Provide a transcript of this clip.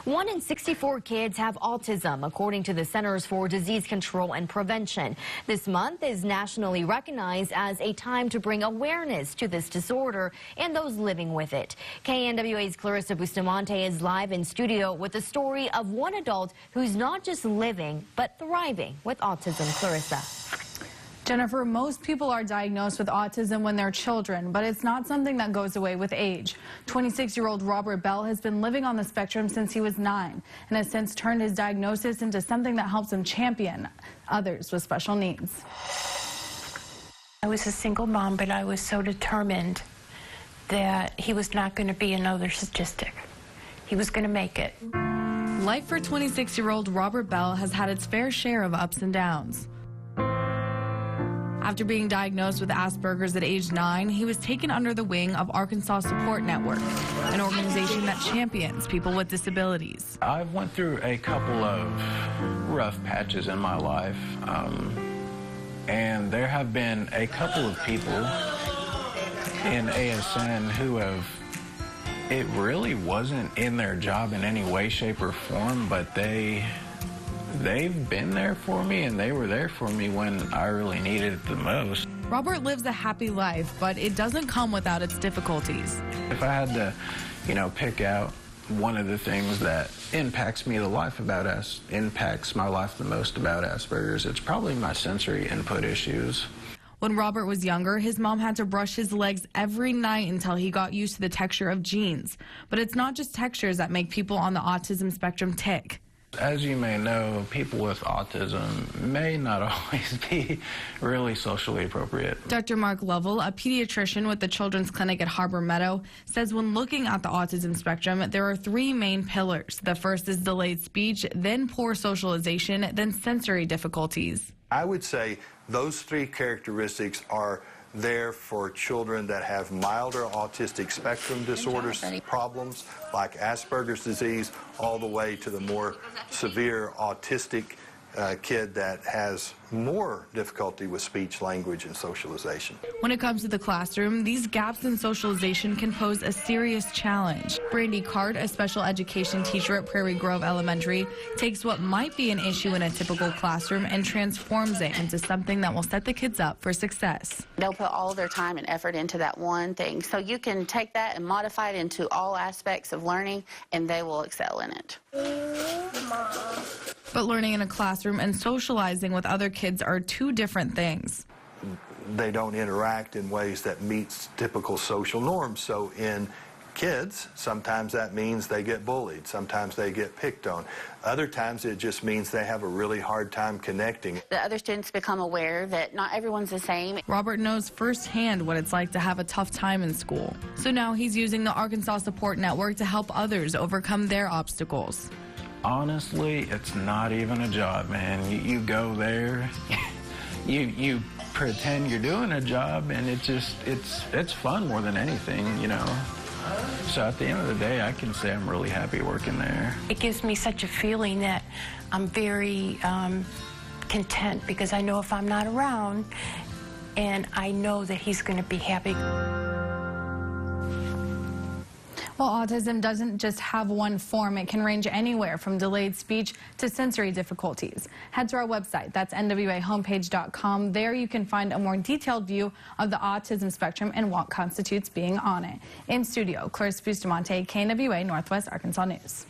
1 in 64 kids have autism, according to the Centers for Disease Control and Prevention. This month is nationally recognized as a time to bring awareness to this disorder and those living with it. KNWA's Clarissa Bustamante is live in studio with the story of one adult who's not just living, but thriving with autism. Clarissa. Jennifer, most people are diagnosed with autism when they're children, but it's not something that goes away with age. 26-year-old Robert Bell has been living on the spectrum since he was 9 and has since turned his diagnosis into something that helps him champion others with special needs. I was a single mom, but I was so determined that he was not going to be another statistic. He was going to make it. Life for 26-year-old Robert Bell has had its fair share of ups and downs. After being diagnosed with Asperger's at age 9, he was taken under the wing of Arkansas Support Network, an organization that champions people with disabilities. I've went through a couple of rough patches in my life, and there have been a couple of people in ASN who have, it really wasn't in their job in any way, shape, or form, but they've been there for me, and they were there for me when I really needed it the most. Robert lives a happy life, but it doesn't come without its difficulties. If I had to, pick out one of the things that impacts my life the most about Asperger's, it's probably my sensory input issues. When Robert was younger, his mom had to brush his legs every night until he got used to the texture of jeans. But it's not just textures that make people on the autism spectrum tick. As you may know, people with autism may not always be really socially appropriate. Dr. Mark Lovell, a pediatrician with the Children's Clinic at Harbor Meadow, says when looking at the autism spectrum, there are 3 main pillars. The first is delayed speech, then poor socialization, then sensory difficulties. I would say those 3 characteristics are there for children that have milder autistic spectrum disorders, problems like Asperger's disease, all the way to the more severe autistic kid that has more difficulty with speech, language, and socialization. When it comes to the classroom, these gaps in socialization can pose a serious challenge. Brandy Card, a special education teacher at Prairie Grove Elementary, takes what might be an issue in a typical classroom and transforms it into something that will set the kids up for success. They'll put all their time and effort into that one thing, so you can take that and modify it into all aspects of learning, and they will excel in it. But learning in a classroom and socializing with other kids are 2 different things. They don't interact in ways that meets typical social norms. So in kids, sometimes that means they get bullied. Sometimes they get picked on. Other times it just means they have a really hard time connecting. The other students become aware that not everyone's the same. Robert knows firsthand what it's like to have a tough time in school. So now he's using the Arkansas Support Network to help others overcome their obstacles. Honestly, it's not even a job, man. You go there, you pretend you're doing a job, and it's fun more than anything, So at the end of the day, I can say I'm really happy working there. It gives me such a feeling that I'm very content, because I know if I'm not around, and I know that he's going to be happy. Well, autism doesn't just have one form. It can range anywhere from delayed speech to sensory difficulties. Head to our website. That's nwahomepage.com. There you can find a more detailed view of the autism spectrum and what constitutes being on it. In studio, Clarissa Bustamante, KNWA Northwest Arkansas News.